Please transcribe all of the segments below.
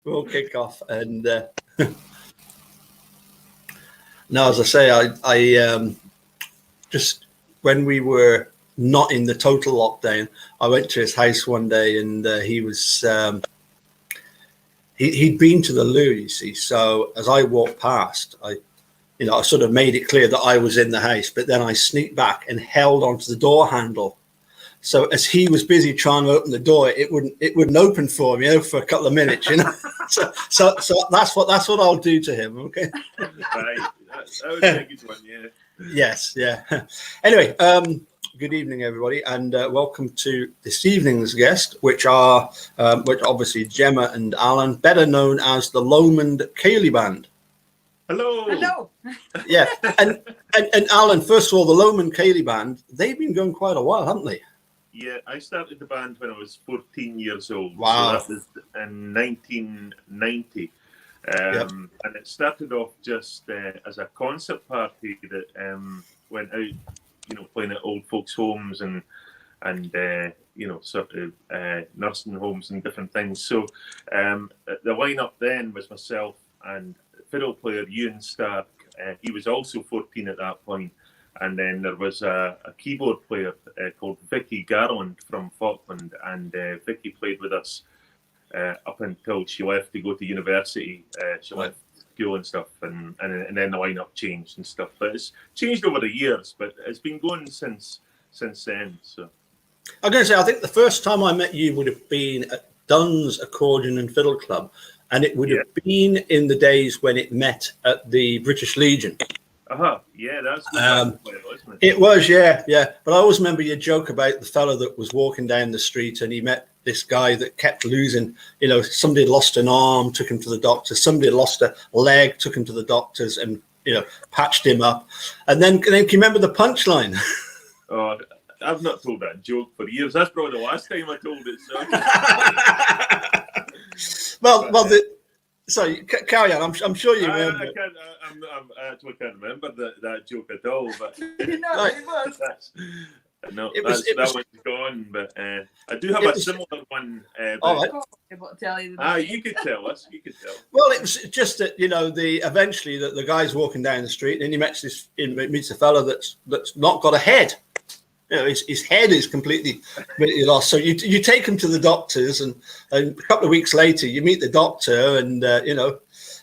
we'll kick off. And now, as I say, I just when we were not in the total lockdown, I went to his house one day, and he was he'd been to the loo, you see. So as I walked past, I sort of made it clear that I was in the house, but then I sneaked back and held onto the door handle. So as he was busy trying to open the door, it wouldn't open for me, for a couple of minutes, So that's what I'll do to him. Okay. Right. That was a good one, yeah. Yes, yeah. Anyway, good evening, everybody, and welcome to this evening's guest, which obviously Gemma and Alan, better known as the Lomond Ceilidh Band. Hello. Yeah, and Alan, first of all, the Lomond Ceilidh Band, they've been going quite a while, haven't they? Yeah, I started the band when I was 14 years old. Wow. So that was in 1990. Yep. And it started off just as a concert party that went out, playing at old folks' homes and sort of nursing homes and different things. So the lineup then was myself and fiddle player Ewan Stark. He was also 14 at that point. And then there was a keyboard player called Vicky Garland from Falkland, and Vicky played with us up until she left to go to university. She left school and stuff, and then the lineup changed and stuff. But it's changed over the years, but it's been going since then. So I'm going to say, I think the first time I met you would have been at Dunn's Accordion and Fiddle Club, and it would have been in the days when it met at the British Legion. Yeah, that's good, wasn't it? It was, yeah. But I always remember your joke about the fellow that was walking down the street and he met this guy that kept losing. Somebody had lost an arm, took him to the doctor. Somebody had lost a leg, took him to the doctors, and patched him up. And then can you remember the punchline? Oh, I've not told that joke for years. That's probably the last time I told it. So. Sorry, carry on. I'm sure you remember. I actually can't remember that joke at all. But It was. That one's gone. But I do have a similar one. All right. You could tell us. Well, it was just that eventually the guy's walking down the street and he meets a fellow that's not got a head. His head is completely lost. So you take him to the doctors, and a couple of weeks later you meet the doctor, and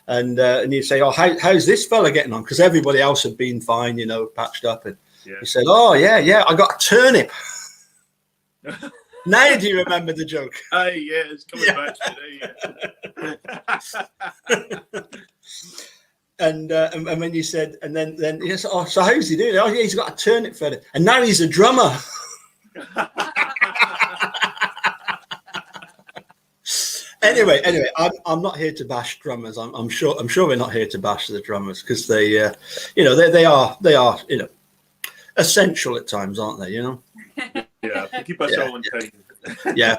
and you say, "Oh, how's this fella getting on?" Because everybody else had been fine, patched up, and he said, "Oh, yeah, I got a turnip." Now do you remember the joke? Yeah, it's coming back today. Yeah. And when you said, and then he said, "Oh, so how's he doing?" "Oh, yeah, he's got a turnip fella, and now he's a drummer." Anyway, I'm not here to bash drummers. I'm sure we're not here to bash the drummers, because they they are essential at times, aren't they? Yeah, to keep us all in time. Yeah,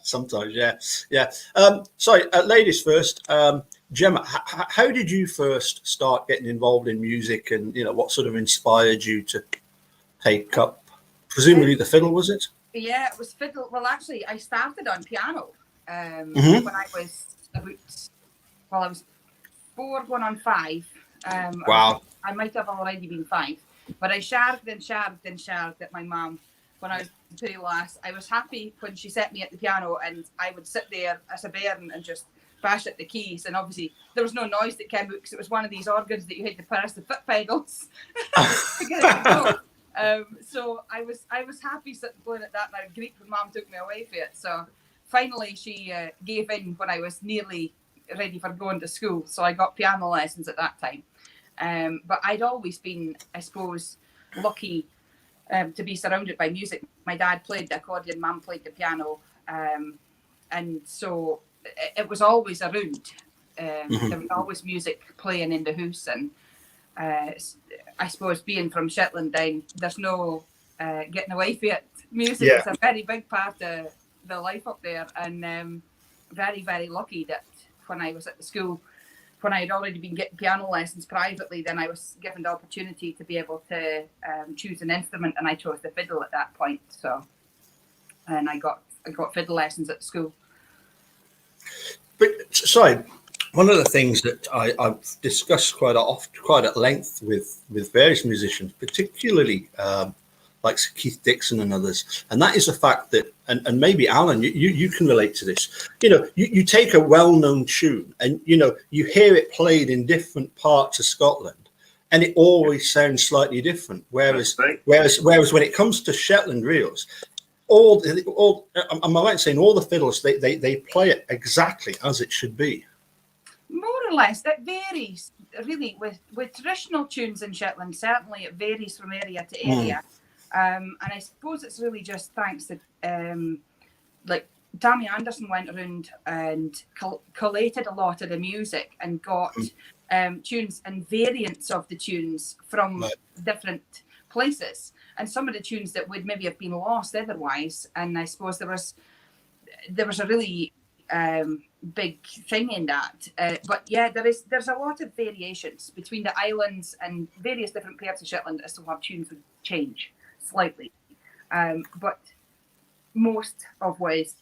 sometimes, yeah. Sorry, ladies first. Gemma, how did you first start getting involved in music, and what sort of inspired you to take up, presumably the fiddle, was it? Yeah, it was fiddle. Well, actually, I started on piano when I was I was 4 going on 5. Wow. I might have already been 5, but I sharked at my mum when I was pretty last. I was happy when she set me at the piano, and I would sit there as a bairn and just bash at the keys, and obviously there was no noise that came out because it was one of these organs that you had to press the foot pedals to get it to go. So I was happy sitting playing at that, and I agreed when Mum took me away for it. So finally she gave in when I was nearly ready for going to school. So I got piano lessons at that time. But I'd always been, I suppose, lucky to be surrounded by music. My dad played the accordion, Mum played the piano, and so it was always around. There was always music playing in the house, and I suppose being from Shetland down, there's no getting away from it. Music is a very big part of the life up there, and very, very lucky that when I was at the school, when I had already been getting piano lessons privately, then I was given the opportunity to be able to choose an instrument, and I chose the fiddle at that point. So, and I got fiddle lessons at school. side, one of the things that I've discussed quite at length with various musicians, particularly like Keith Dixon and others, and that is the fact that, and maybe Alan, you can relate to this. You take a well-known tune, and you hear it played in different parts of Scotland, and it always sounds slightly different. Whereas when it comes to Shetland reels, am I right in saying all the fiddles they play it exactly as it should be? More or less, it varies really with traditional tunes in Shetland. Certainly, it varies from area to area. And I suppose it's really just thanks to like Tammy Anderson went around and collated a lot of the music and got tunes and variants of the tunes from different places, and some of the tunes that would maybe have been lost otherwise. And I suppose there was a really big thing in that. But yeah, there's a lot of variations between the islands and various different parts of Shetland as to how tunes would change slightly. But most of Wales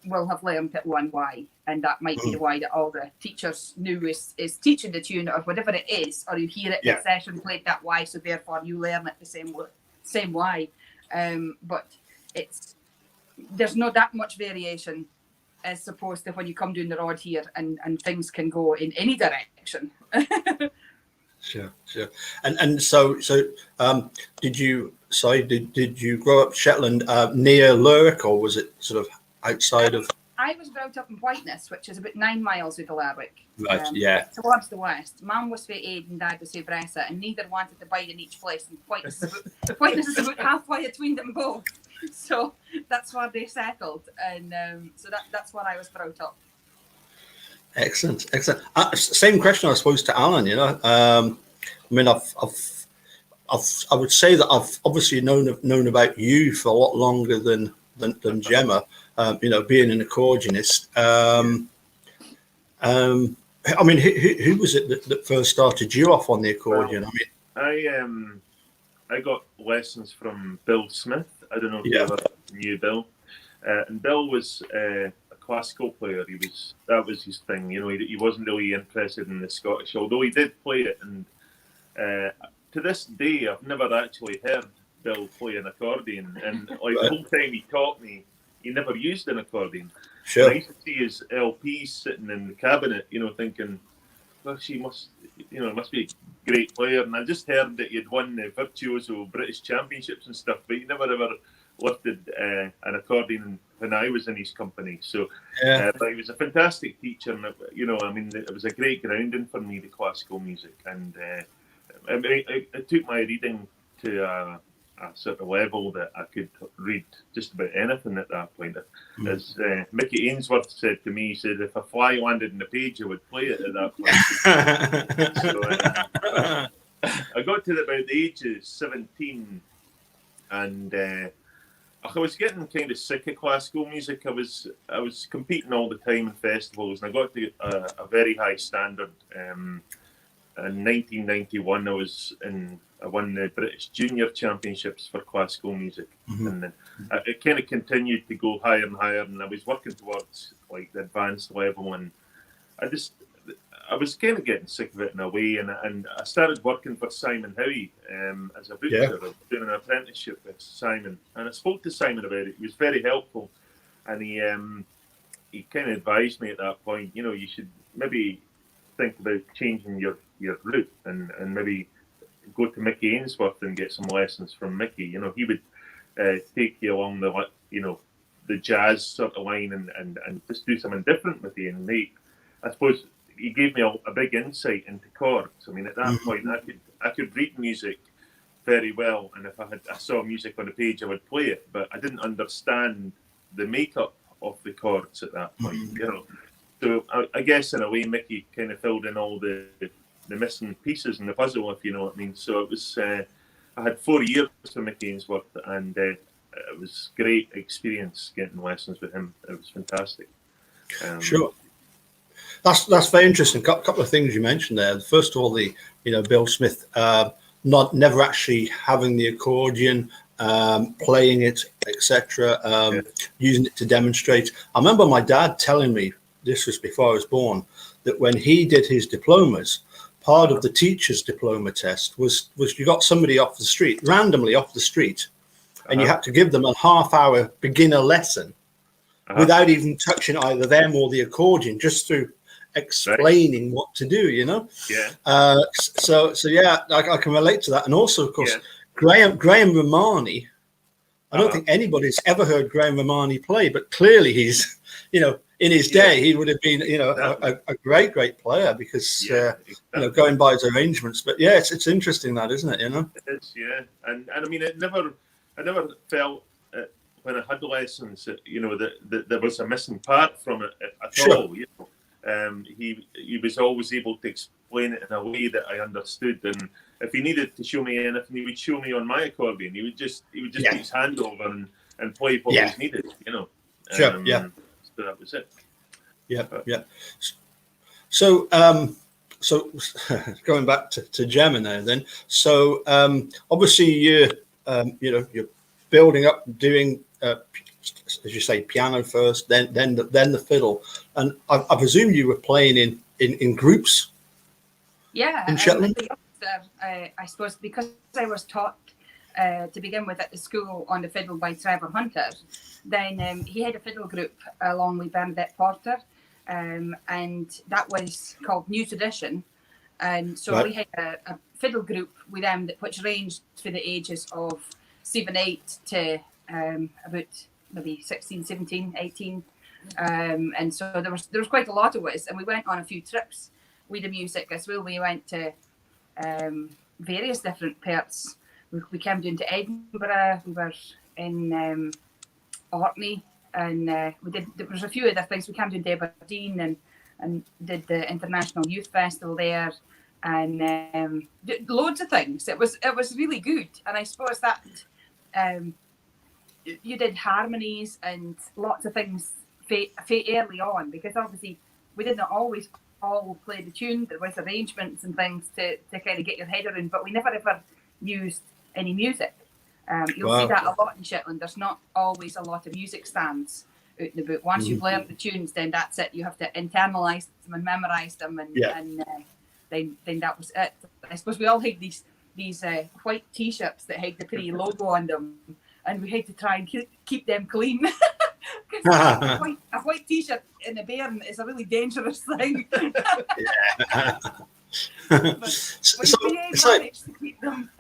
will have learned at one Y, and that might be the Y that all the teachers knew is teaching the tune, or whatever it is, or you hear it in session played that Y, so therefore you learn it the same Y. But there's not that much variation as opposed to when you come down the road here, and things can go in any direction. Sure. And so did you grow up Shetland near Lerwick, or was it sort of outside of? I was brought up in Whiteness, which is about 9 miles out of Lerwick. Right, towards the west. Mum was for Aid and Dad was for Bressa, and neither wanted to bide in each place. And Whiteness is about halfway between them both. So that's where they settled, and so that's where I was brought up. Excellent. Same question, I suppose, to Alan. I mean, I would say that I've obviously known about you for a lot longer than Gemma. Being an accordionist. I mean, who was it that first started you off on the accordion? Well, I got lessons from Bill Smith. I don't know if you ever knew Bill. And Bill was a classical player. That was his thing. He wasn't really interested in the Scottish, although he did play it. And to this day, I've never actually heard Bill play an accordion. And the whole time he taught me, he never used an accordion. Sure. And I used to see his LPs sitting in the cabinet, thinking, well, she must be a great player. And I just heard that he'd won the Virtuoso British Championships and stuff, but he never ever lifted an accordion when I was in his company. So, but he was a fantastic teacher, and it was a great grounding for me, the classical music. And I took my reading to a sort of level that I could read just about anything at that point. As Mickey Ainsworth said to me, he said, if a fly landed in the page, I would play it at that point. So I got to about the age of 17, and I was getting kind of sick of classical music. I was competing all the time in festivals, and I got to a very high standard. In 1991, I won the British Junior Championships for classical music, and then it kind of continued to go higher and higher, and I was working towards like the advanced level, and I was kind of getting sick of it in a way, and I started working for Simon Howie as a butcher. I was doing an apprenticeship with Simon, and I spoke to Simon about it. He was very helpful, and he kind of advised me at that point, you should maybe think about changing your route and maybe go to Mickey Ainsworth and get some lessons from Mickey. He would take you along the jazz sort of line and just do something different with you. And I suppose he gave me a big insight into chords. I mean, at that point, I could read music very well, and if I saw music on the page, I would play it, but I didn't understand the makeup of the chords at that point. So I guess in a way, Mickey kind of filled in all the missing pieces in the puzzle, if you know what I mean. So it was, I had 4 years with Mickey Ainsworth, and it was a great experience getting lessons with him. It was fantastic. Sure. That's very interesting. A couple of things you mentioned there. First of all, Bill Smith never actually having the accordion, playing it, etc., using it to demonstrate. I remember my dad telling me this was before I was born, that when he did his diplomas, part of the teacher's diploma test was you got somebody off the street, randomly off the street, and you had to give them a half-hour beginner lesson without even touching either them or the accordion, just through explaining what to do, you know. So yeah, I can relate to that. And also, of course, Graham Romani, I don't think anybody's ever heard Graham Romani play, but clearly he's, you know, in his day he would have been, you know, a great player, because you know, going by his arrangements. But yeah, it's interesting, that, isn't it, you know? It is, yeah. And I mean, I never felt when I had lessons that, you know, that there was a missing part from it at all, you know. He was always able to explain it in a way that I understood, and if he needed to show me anything, he would show me on my accordion. He would just put his hand over and play what was needed, you know. So that was it. So going back to Gemma now, then. So obviously you know, you're building up, doing as you say, piano first, then the fiddle, and I presume you were playing in groups. Yeah, in Shetland. I suppose because I was taught to begin with at the school on the fiddle by Trevor Hunter, then he had a fiddle group along with Bernadette Porter, and that was called New Tradition. And so we had a fiddle group with them which ranged for the ages of 7, 8 to about maybe 16, 17, 18. And so there was quite a lot of us, and we went on a few trips with the music as well. We went to various different parts. We came down to Edinburgh, we were in Orkney, and there was a few other things. We came down to Aberdeen and did the International Youth Festival there, and did loads of things. It was really good, and I suppose that you did harmonies and lots of things early on, because obviously we didn't always all play the tune. There was arrangements and things to kind of get your head around, but we never ever used any music. You'll see that a lot in Shetland. There's not always a lot of music stands out and about. Once you've learned the tunes, then that's it. You have to internalise them and memorise them, and then that was it. I suppose we all had these white T-shirts that had the pretty logo on them, and we had to try and keep them clean. A white T-shirt in a bairn is a really dangerous thing. But we managed to keep them.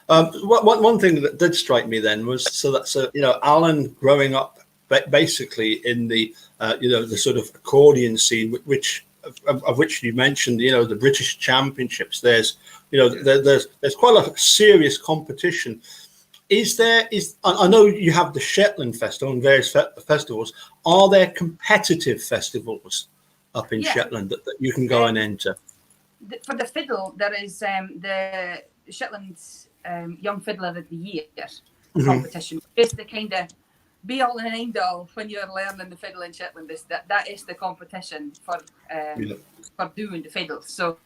One thing that did strike me then was you know, Alan growing up basically in the you know, the sort of accordion scene, which you mentioned, you know, the British Championships. There's, you know, there's quite a lot of serious competition. I know you have the Shetland Festival and various festivals. Are there competitive festivals up in Shetland that you can go and enter? For the fiddle, there is the Shetland Young Fiddler of the Year competition. It's the kind of be all and end all when you're learning the fiddle in Shetland. That is the competition for doing the fiddle. So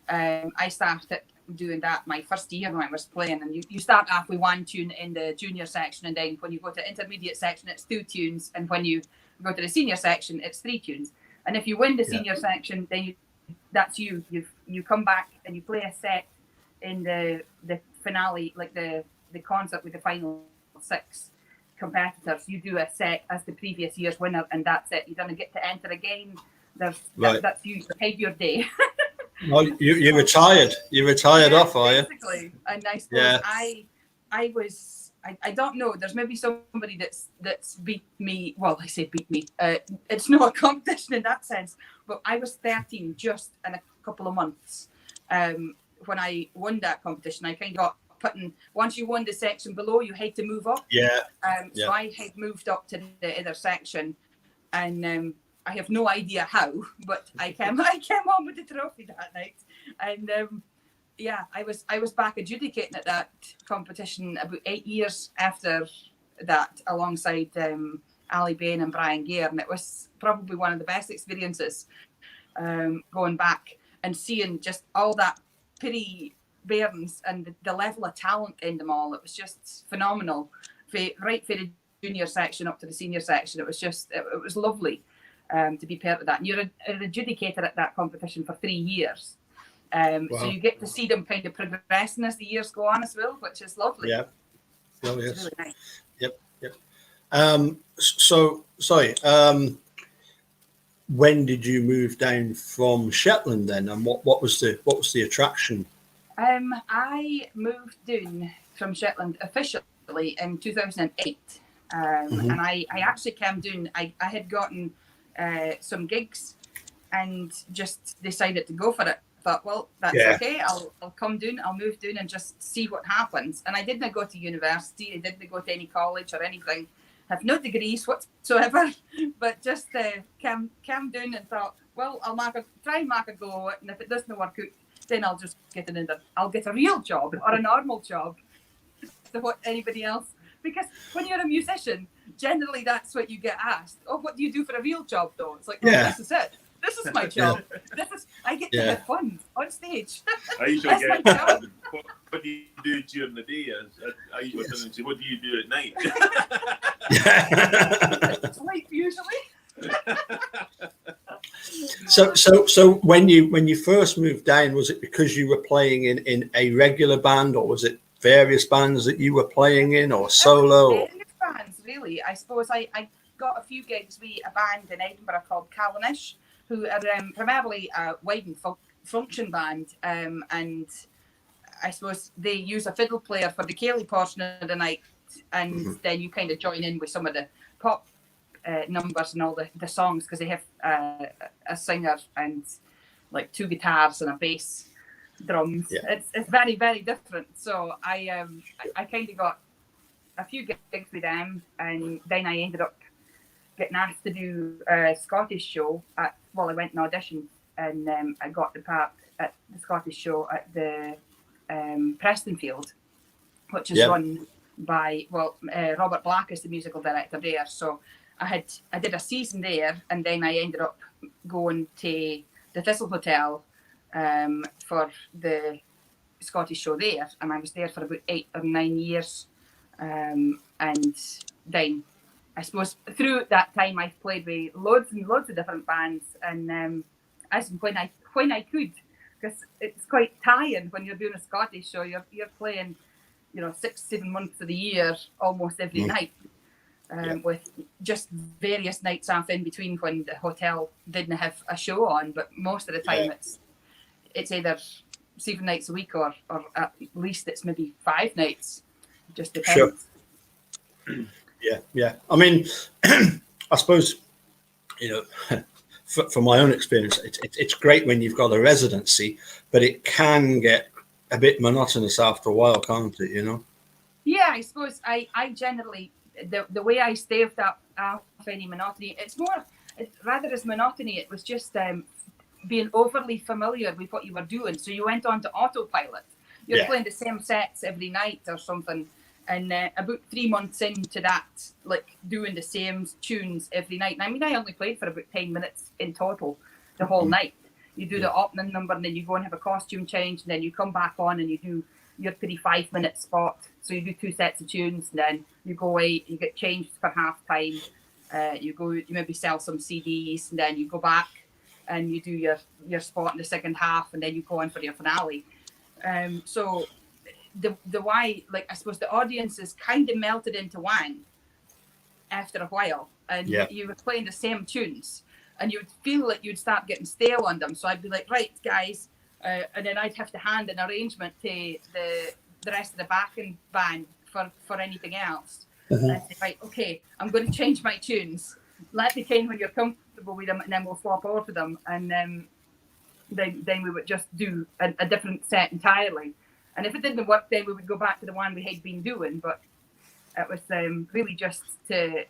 I started doing that my first year when I was playing, and you start off with one tune in the junior section, and then when you go to intermediate section it's 2 tunes, and when you go to the senior section it's 3 tunes. And if you win the senior section, then you come back and you play a set in the finale, like the concert with the final 6 competitors. You do a set as the previous year's winner, and that's it. You don't get to enter again. That's you paid your day. Well, you retired. You retired off, are you? Basically. And I suppose I don't know. There's maybe somebody that's beat me. Well, I say beat me. It's not a competition in that sense. But I was 13 just in a couple of months when I won that competition. I kind of got put in. Once you won the section below, you had to move up. So I had moved up to the other section, and I have no idea how, but I came home with the trophy that night, and I was back adjudicating at that competition about 8 years after that, alongside Ali Bain and Brian Gare, and it was probably one of the best experiences, going back and seeing just all that pretty bairns and the level of talent in them all. It was just phenomenal, right for the junior section up to the senior section. It was lovely. to be part of that. And you're an adjudicator at that competition for 3 years. Wow. So you get to see them kind of progressing as the years go on as well, which is lovely. Yeah. Oh, yes. It's really nice. Yep. So, sorry. When did you move down from Shetland then, and what was the attraction? I moved down from Shetland officially in 2008, and I actually came down. I had gotten some gigs, and just decided to go for it. Thought, well, that's okay. I'll come down. I'll move down and just see what happens. And I didn't go to university. I didn't go to any college or anything. Have no degrees whatsoever, but just came down and thought, well, I'll try and make a go, and if it doesn't work out, then I'll just I'll get a real job or a normal job to what anybody else. Because when you're a musician, generally that's what you get asked. Oh, what do you do for a real job though? It's like, oh, this is it. This is my job. I get to have fun on stage. I usually get what do you do during the day? I usually say, what do you do at night? Sleep usually. So when you first moved down, was it because you were playing in a regular band, or was it various bands that you were playing in, or solo? Various bands, really. I suppose I got a few gigs with a band in Edinburgh called Callanish, who are primarily a wide function band, and I suppose they use a fiddle player for the Ceilidh portion of the night, and then you kind of join in with some of the pop numbers and all the songs, because they have a singer and like 2 guitars and a bass, drums. It's very, very different. So I kind of got a few gigs with them, and then I ended up getting asked to do a Scottish show I went and auditioned, and I got the part at the Scottish show at the Prestonfield, which is run by Robert Black is the musical director there. So I did a season there, and then I ended up going to the Thistle Hotel for the Scottish show there, and I was there for about 8 or 9 years, and then I suppose through that time I've played with loads and loads of different bands, and as when I could, because it's quite tiring when you're doing a Scottish show. You're playing, 6-7 months of the year almost every night, with just various nights off in between when the hotel didn't have a show on. But most of the time it's either 7 nights a week, or at least it's maybe 5 nights. Just depends. Sure. Yeah. I mean, I suppose, from my own experience, it's great when you've got a residency, but it can get a bit monotonous after a while, can't it? Yeah, I suppose I generally, the way I staved up off any monotony, it's rather as monotony, it was just being overly familiar with what you were doing. So you went on to autopilot. You're playing the same sets every night or something. And about 3 months into that, like doing the same tunes every night. And I mean, I only played for about 10 minutes in total the whole night. You do the opening number, and then you go and have a costume change, and then you come back on and you do your 35-minute spot. So you do 2 sets of tunes, and then you go away, you get changed for half time. You maybe sell some CDs, and then you go back and you do your spot in the second half, and then you go on for your finale. So the why, like, I suppose the audiences kind of melted into one after a while, and you were playing the same tunes, and you would feel like you'd start getting stale on them. So I'd be like, right, guys, and then I'd have to hand an arrangement to the rest of the backing band for anything else. And I'd say, right, okay, I'm going to change my tunes. Let me know when you're comfortable with them, and then we'll swap over to them, and then we would just do a different set entirely. And if it didn't work, then we would go back to the one we had been doing. But it was really just to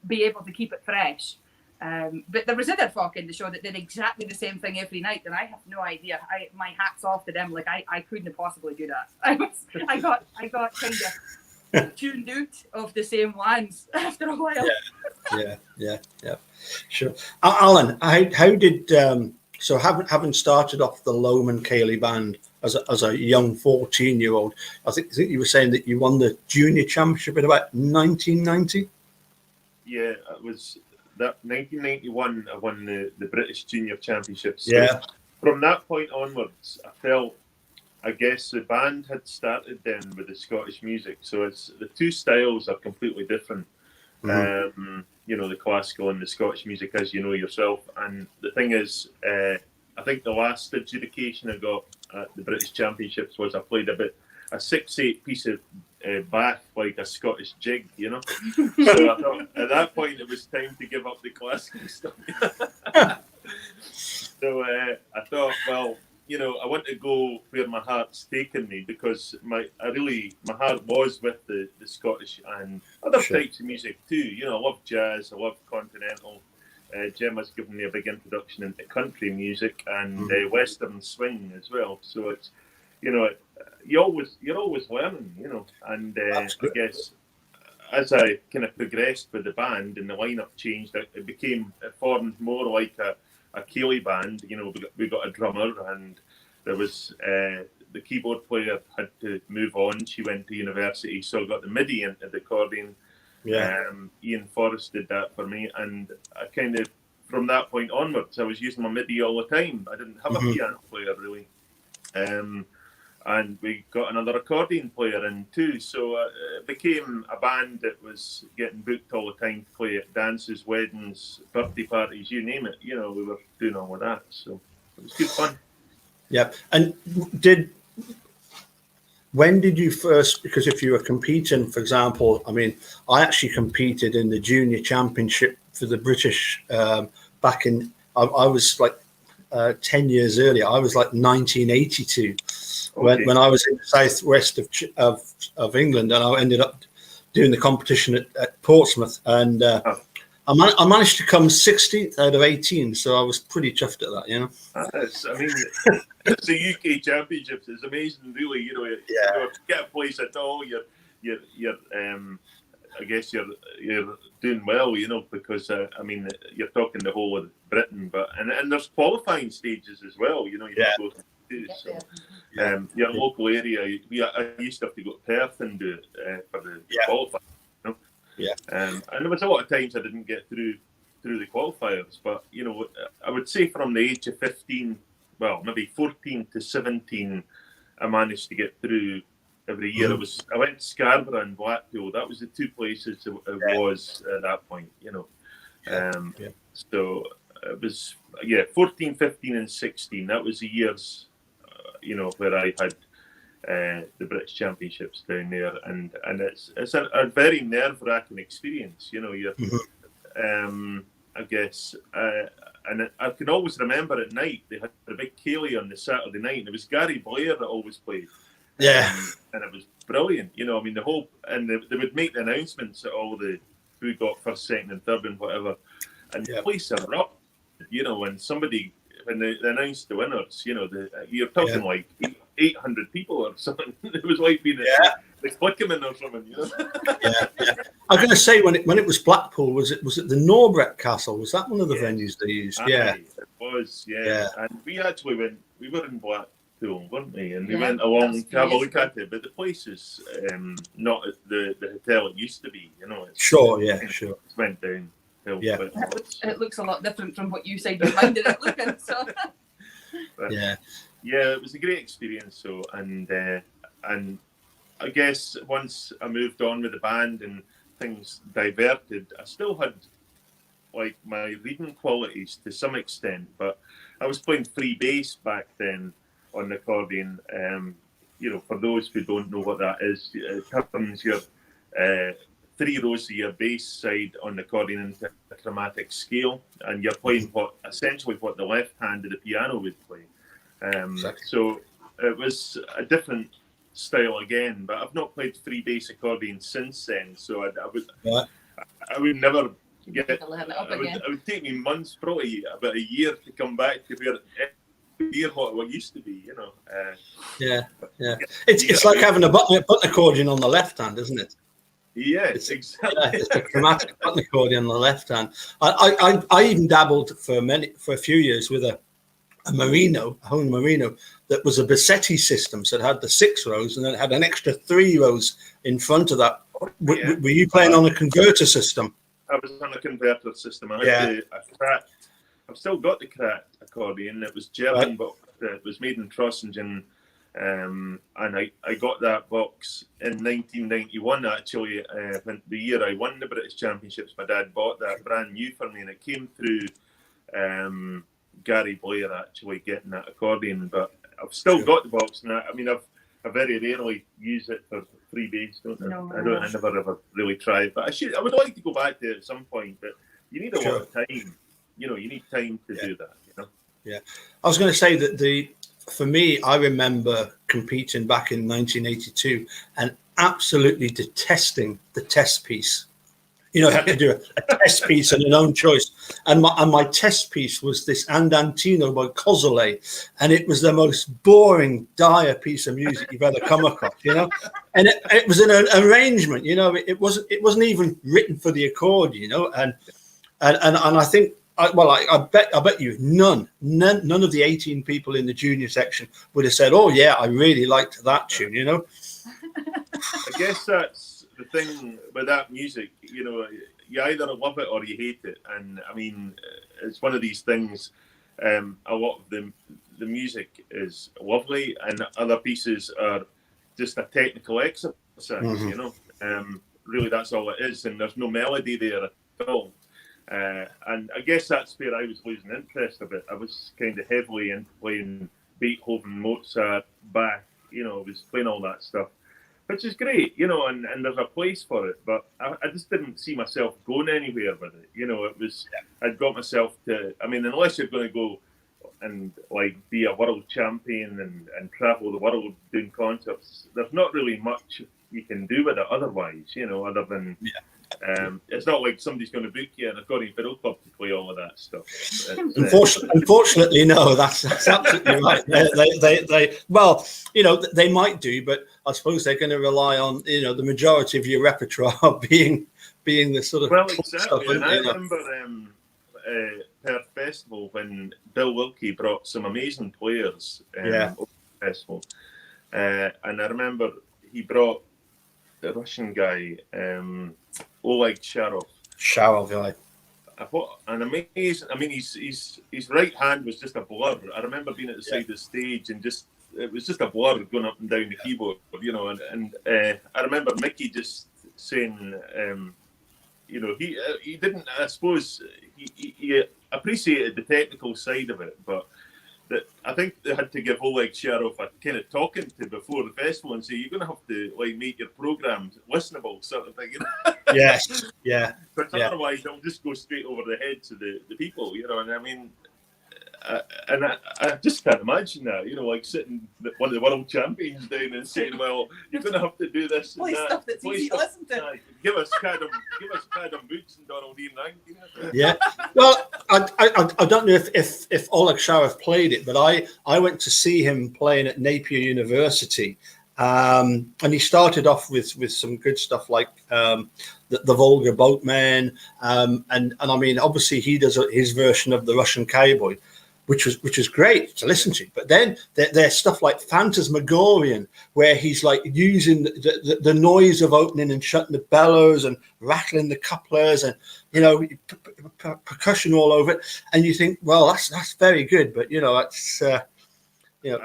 be able to keep it fresh. But there was other folk in the show that did exactly the same thing every night, and I have no idea. My hat's off to them. Like I couldn't possibly do that. I got kind of tuned out of the same ones after a while. Yeah. Sure. Alan, how did so having started off the Lomond Ceilidh band as a young 14-year-old, I think you were saying that you won the junior championship in about 1990. Yeah, it was that 1991, I won the British Junior Championships. So Yeah. from that point onwards, I felt, I guess the band had started then with the Scottish music. So it's the two styles are completely different. You know, the classical and the Scottish music, as you know yourself. And the thing is, I think the last adjudication I got at the British Championships was I played a 6/8 piece of Bach, like a Scottish jig, you know. So I thought at that point it was time to give up the classical stuff. So I thought, well, you know, I want to go where my heart's taken me, because my heart was with the Scottish and other types of music too. You know, I love jazz, I love continental. Gemma's given me a big introduction into country music and Western swing as well. So it's, you know, you're always learning, you know. And I guess as I kind of progressed with the band and the lineup changed, it formed more like a Ceilidh band. You know, we got a drummer, and there was the keyboard player had to move on. She went to university, so I got the MIDI into the accordion. Yeah. Ian Forrest did that for me, and I kind of, from that point onwards, I was using my MIDI all the time. I didn't have a piano player really, and we got another accordion player in too. So it became a band that was getting booked all the time to play at dances, weddings, birthday parties, you name it. You know, we were doing all of that, so it was good fun. Yeah, and when did you first, because if you were competing, for example, I mean, I actually competed in the junior championship for the British back in, I was like 10 years earlier. I was like 1982 when I was in the southwest of England, and I ended up doing the competition at Portsmouth, and I managed to come 16th out of 18, so I was pretty chuffed at that, you know. I mean, it's the UK Championships. It's amazing, really. You know, if you get a place at all, you're I guess you're doing well, you know, because I mean, you're talking the whole of Britain, but and there's qualifying stages as well. You know, you can go through. So, your local area. I used to have to go to Perth and do it for the qualifying. You know? Yeah. And there was a lot of times I didn't get through the qualifiers, but you know, I would say from the age of 15, well, maybe 14 to 17, I managed to get through every year. I went to Scarborough and Blackpool. That was the two places it was at that point, you know. So it was 14, 15 and 16. That was the years, you know, where I had the British Championships down there, and it's a very nerve-wracking experience, you know. You're I guess and I can always remember at night they had a big ceilidh on the Saturday night, and it was Gary Blair that always played. And it was brilliant, you know. I mean, they would make the announcements at all who got first, second, and third, and whatever, and the place erupted, you know. When they announced the winners, you know, you're talking like 800 people or something. It was like being the Clickerman or something, you know. I'm going to say when it was Blackpool, was it the Norbreck Castle? Was that one of the venues they used? It was. And we actually went. We were in Blackpool, weren't we? And we went along to have a look at it, but the place is not the hotel it used to be, you know. Sure. It went down. It looks a lot different from what you said reminded it looking. So. But, it was a great experience. So and I guess once I moved on with the band and things diverted, I still had like my reading qualities to some extent, but I was playing free bass back then on the accordion. You know, for those who don't know what that is, it turns your 3 rows of your bass side on the accordion into a chromatic scale, and you're playing essentially what the left hand of the piano would play. So it was a different style again, but I've not played free bass accordion since then. So I would never get it. It would take me months, probably about a year, to come back to hear what it used to be, you know. It's like having a button accordion on the left hand, isn't it? Yes, exactly. It's a chromatic button accordion on the left hand. I even dabbled for a few years with a Hone Merino that was a Bassetti system, so it had the 6 rows and then it had an extra 3 rows in front of that. Were you playing on a converter system? I was on a converter system. I had a cracked. I've still got the cracked accordion. It was German, but it was made in Trossingen. And I got that box in 1991, actually, the year I won the British Championships. My dad bought that brand new for me, and it came through Gary Blair, actually, getting that accordion. But I've still got the box, and I very rarely use it for free bass. I never ever really try it, but I would like to go back to it at some point. But you need a lot of time. You need time to do that. Yeah, I was going to say that for me, I remember competing back in 1982 and absolutely detesting the test piece. You had to do a test piece and an own choice. And my test piece was this Andantino by Cozzole. And it was the most boring, dire piece of music you've ever come across, And it was an arrangement, it wasn't even written for the accordion, and I think, I bet you none of the 18 people in the junior section would have said, "Oh yeah, I really liked that tune," I guess that's the thing with that music. You either love it or you hate it, and I mean, it's one of these things. A lot of the music is lovely, and other pieces are just a technical exercise. Really, that's all it is, and there's no melody there at all. And I guess that's where I was losing interest of it. I was kind of heavily into playing Beethoven, Mozart, Bach. I was playing all that stuff, which is great, and there's a place for it. But I just didn't see myself going anywhere with it. It was, I'd got myself to, unless you're going to go and be a world champion and travel the world doing concerts, there's not really much you can do with it otherwise, other than... it's not like somebody's going to book you an accordion fiddle club to play all of that stuff. Unfortunately, no. That's absolutely right. They might do, but I suppose they're going to rely on the majority of your repertoire being the sort of exactly. Stuff, and I remember Perth Festival when Bill Wilkie brought some amazing players over the festival, and I remember he brought the Russian guy. Oleg Sharov, guy. An amazing. His right hand was just a blur. I remember being at the side of the stage and it was just a blur going up and down the keyboard, And I remember Mickey just saying, he didn't. I suppose he appreciated the technical side of it, but I think they had to give Oleg Sharov a kind of talking to before the festival and say, you're going to have to make your programs listenable, sort of thing. Yes, yeah. But otherwise, they'll just go straight over the heads of the people, And I just can't imagine that, sitting one of the world champions down and saying, "Well, you're going to have to do this and that. Stuff that's easy to listen to. Give us Cadam Boots and Donald Ian Lang." Yeah. Well, I don't know if Oleg Sharov played it, but I went to see him playing at Napier University, and he started off with some good stuff like the Volga Boatman, and obviously he does his version of the Russian Cowboy, which was great to listen to. But then there's stuff like Phantasmagorian, where he's using the noise of opening and shutting the bellows and rattling the couplers and percussion all over it. And you think, well, that's very good, but it's I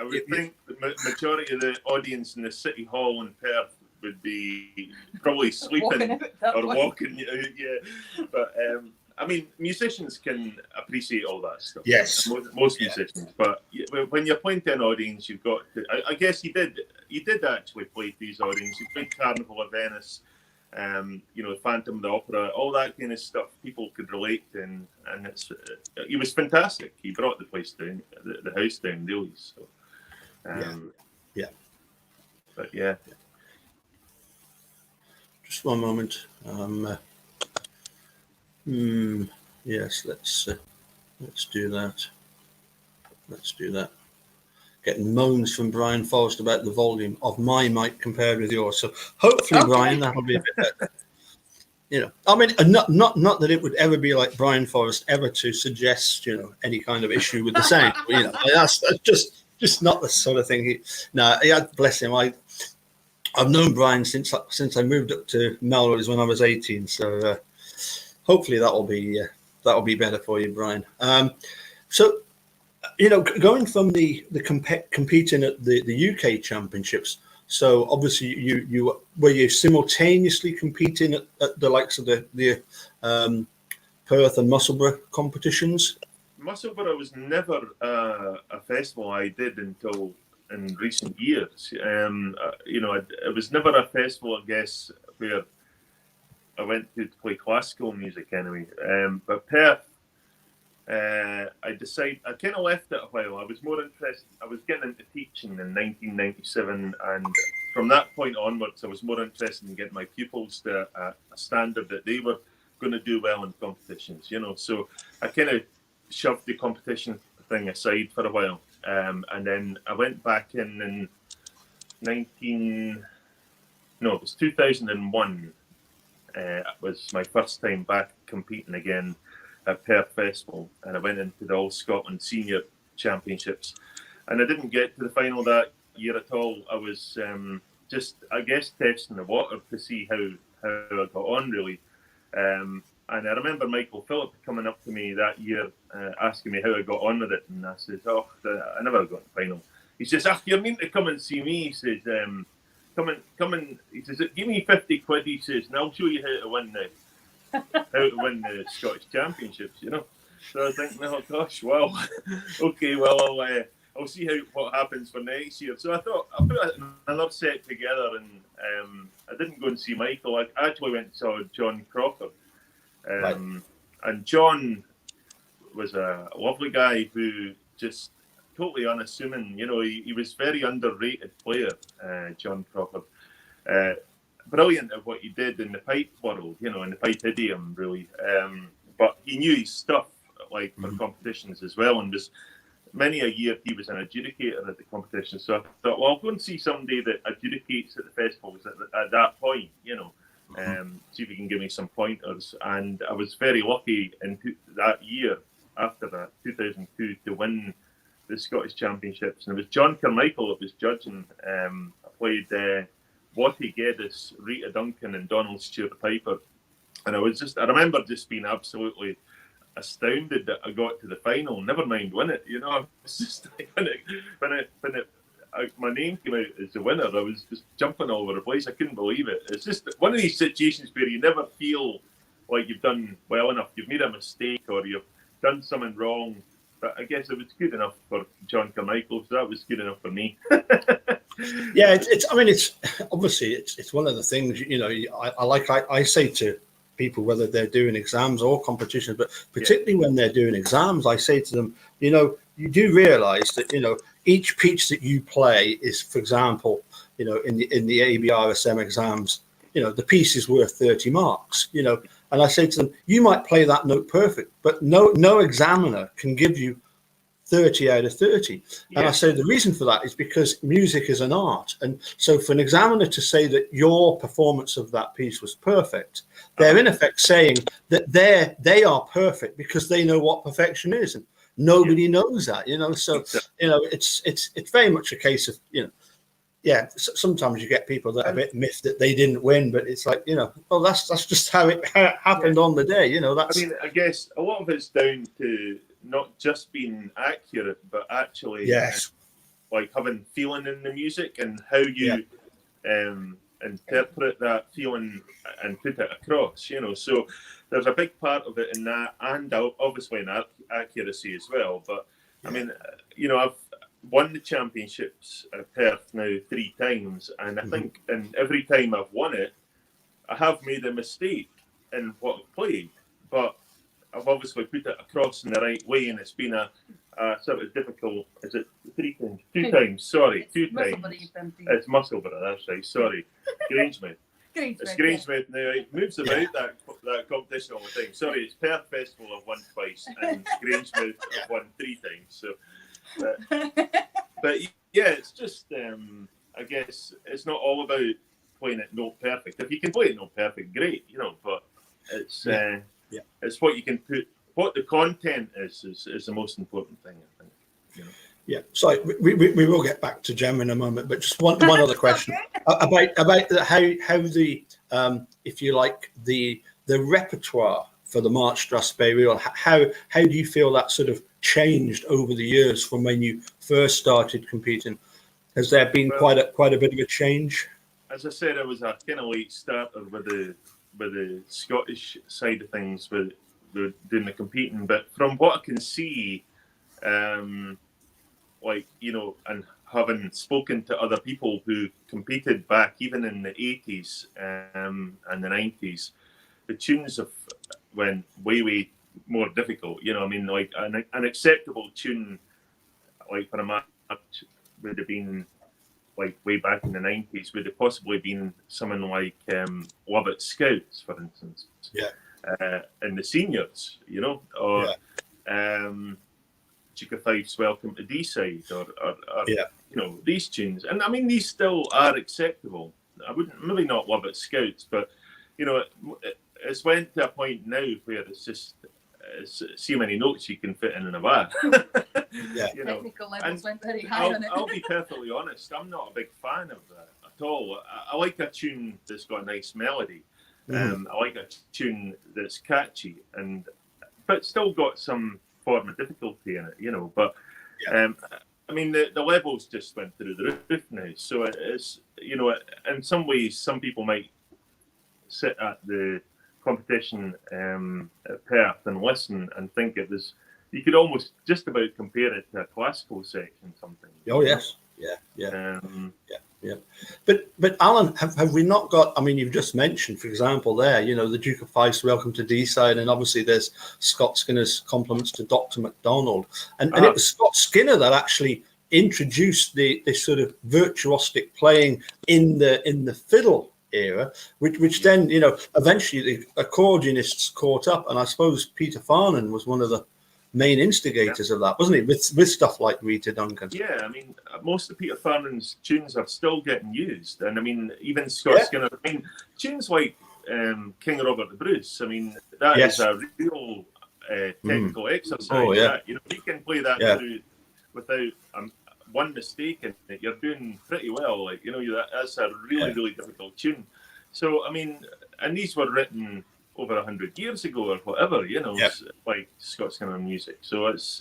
would think the majority of the audience in the City Hall in Perth would be probably sleeping or walking. Yeah, but. Musicians can appreciate all that stuff. Yes, most musicians. But when you're playing to an audience, you've got to. I guess he did actually play to his audience. He played Carnival of Venice, Phantom of the Opera, all that kind of stuff. People could relate to, and he was fantastic. He brought the place down, the house down, really. So, yeah. But yeah. Just one moment. Yes, let's do that. Let's do that. Getting moans from Brian Forrest about the volume of my mic compared with yours. So hopefully, Brian, that'll be a bit better. Not that it would ever be like Brian Forrest ever to suggest, any kind of issue with the sound. That's just not the sort of thing. Bless him. I've known Brian since I moved up to Melrose when I was 18. So. hopefully that'll be better for you, Brian. So, going from the competing at the UK Championships. So obviously you were you simultaneously competing at the likes of the Perth and Musselburgh competitions? Musselburgh was never a festival I did until in recent years. It was never a festival, I guess, where I went to play classical music anyway. But Perth, I kind of left it a while. I was more interested. I was getting into teaching in 1997, and from that point onwards, I was more interested in getting my pupils to a standard that they were going to do well in competitions. So I kind of shoved the competition thing aside for a while, and then I went back in 2001. Was my first time back competing again at Perth Festival, and I went into the All Scotland Senior Championships, and I didn't get to the final that year at all. I was just, I guess, testing the water to see how I got on, really. And I remember Michael Phillip coming up to me that year, asking me how I got on with it, and I said, "Oh, I never got the final." He says, "You're meant to come and see me." He says, "Come and." He says, "Give me 50 quid." He says, "and I'll show you how to win the Scottish Championships." So I was thinking, "Oh gosh, well, okay, well I'll see what happens for next year." So I thought I put another set together, and I didn't go and see Michael. I actually went and saw John Crawford, and John was a lovely guy who just totally unassuming. He was very underrated player, John Crawford. Brilliant at what he did in the pipe world, in the pipe idiom, really. But he knew his stuff, like for competitions as well, and was many a year he was an adjudicator at the competition. So I thought, well, I'll go and see somebody that adjudicates at the festivals at that point, see if he can give me some pointers. And I was very lucky in that year, after that, 2002, to win the Scottish Championships. And it was John Carmichael that was judging. I played Wattie Geddes, Rita Duncan, and Donald Stewart Piper. And I remember just being absolutely astounded that I got to the final, never mind win it. I was just like, when my name came out as the winner, I was just jumping all over the place. I couldn't believe it. It's just one of these situations where you never feel like you've done well enough. You've made a mistake or you've done something wrong. But I guess it was good enough for John Carmichael, so that was good enough for me. Yeah, it's obviously it's one of the things, I say to people, whether they're doing exams or competitions, but particularly when they're doing exams, I say to them, you do realize that, each piece that you play is, for example, in the ABRSM exams, the piece is worth 30 marks, and I say to them, you might play that note perfect, but no examiner can give you 30 out of 30. Yeah. And I say the reason for that is because music is an art. And so for an examiner to say that your performance of that piece was perfect, they're in effect saying that they are perfect because they know what perfection is. And nobody knows that, So, it's very much a case of, sometimes you get people that are a bit miffed that they didn't win, but it's like, well, that's just how it happened on the day, that's. I guess a lot of it's down to not just being accurate, but actually like having feeling in the music and how you interpret that feeling and put it across, So there's a big part of it in that, and obviously in accuracy as well. But I mean, I've won the championships at Perth now 3 times, and I think in every time I've won it, I have made a mistake in what I've played, but I've obviously put it across in the right way, and it's been a sort of difficult. Is it 3 times? 2 times. Sorry, 2 times. It's Musselburgh. That's right. Sorry, Grangemouth. It's Grangemouth now. It moves about that competition all the time. Sorry, it's Perth Festival I've won twice, and Grangemouth I've won 3 times. So, but yeah, it's just I guess it's not all about playing it note perfect. If you can play it note perfect, great, But it's it's what you can put. What the content is the most important thing, I think. Yeah. So we will get back to Gemma in a moment, but just one other question about how the if you like the repertoire for the March Strathspey. How do you feel that sort of changed over the years from when you first started competing? Has there been quite a bit of a change? As I said, I was a kind of late starter with the Scottish side of things, with doing the competing. But from what I can see, like, you know, and having spoken to other people who competed back even in the 80s and the 90s, the tunes have went way more difficult. You know, I mean, like an acceptable tune, like for a match, would have been, like, way back in the 90s, would have possibly been something like Love It Scouts, for instance. Yeah. In the seniors, you know, or Chica Fife's Welcome to D-Side, or you know, these tunes. And I mean, these still are acceptable. I wouldn't, maybe not Love It Scouts, but, you know, it's went to a point now where it's just, see how many notes you can fit in a bar. Yeah. You know, technical levels went very high on it. I'll be perfectly honest, I'm not a big fan of that at all. I like a tune that's got a nice melody. I like a tune that's catchy, but still got some form of difficulty in it, you know. But I mean, the levels just went through the roof now. So it's, you know, in some ways, some people might sit at the competition at Perth and listen and think it was, you could almost just about compare it to a classical section, something. Oh yes, yeah. But Alan, have we not got? I mean, you've just mentioned, for example, there, you know, the Duke of Fife's Welcome to D-Side, and obviously there's Scott Skinner's Compliments to Dr. MacDonald, and it was Scott Skinner that actually introduced this sort of virtuosic playing in the fiddle era, which then, you know, eventually the accordionists caught up, and I suppose Peter Farnan was one of the main instigators of that, wasn't he, with stuff like Rita Duncan? Yeah, I mean, most of Peter Farnan's tunes are still getting used, and I mean, even Scott Skinner, I mean, tunes like King Robert the Bruce, I mean, that is a real technical exercise. That, you know, you can play that through without one mistake in it, you're doing pretty well. Like, you know, that's a really difficult tune. So, I mean, and these were written over 100 years ago or whatever, you know, like Scott Skinner music. So it's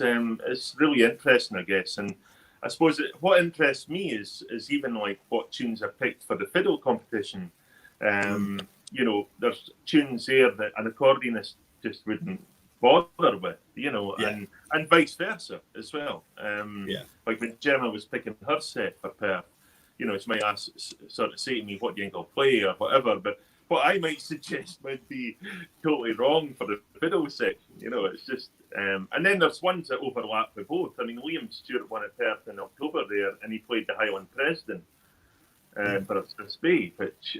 really interesting, I guess. And I suppose what interests me is even like what tunes are picked for the fiddle competition. You know, there's tunes there that an accordionist just wouldn't bother with, you know, and vice versa as well. Like when Gemma was picking her set for Perth, you know, she might sort of say to me, what do you think I'll play or whatever, but what I might suggest might be totally wrong for the fiddle section. You know, it's just, and then there's ones that overlap with both. I mean, Liam Stewart won at Perth in October there, and he played the Highland President for a Spey, which